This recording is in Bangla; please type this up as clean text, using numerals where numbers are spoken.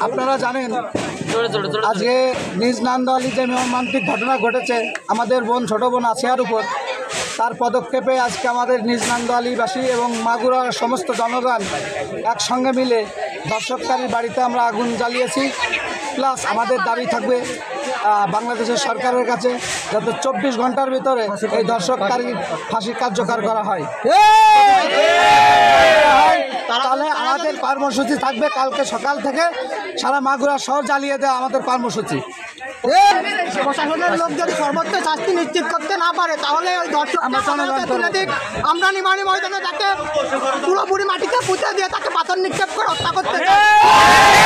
আপনারা জানেন আজকে নিজ নান্দোয়ালি যে মর্মান্তিক ঘটনা ঘটেছে আমাদের বোন ছোট বোন আসিয়ার উপর, তার পদক্ষেপে আজকে আমাদের নিজ নান্দোয়ালিবাসী এবং মাগুরার সমস্ত জনগণ একসঙ্গে মিলে ধর্ষককারীর বাড়িতে আমরা আগুন জ্বালিয়েছি। প্লাস আমাদের দাবি থাকবে বাংলাদেশের সরকারের কাছে যাতে 24 ঘন্টার ভিতরে এই ধর্ষককারীর ফাঁসি কার্যকর করা হয়। তাহলে আমাদের কর্মসূচি থাকবে কালকে সকাল থেকে সারা মাগুরা শহর জ্বালিয়ে দেওয়া আমাদের কর্মসূচি। প্রশাসনের লোক যদি সর্বোচ্চ শাস্তি নিশ্চিত করতে না পারে তাহলে ওই দর্শক তুলে দিক, আমরা নিমানি ময়দানে তাকে পুরোপুরি মাটিতে পুঁতে দিয়ে তাকে পাথর নিক্ষেপ করে হত্যা করতে চাই।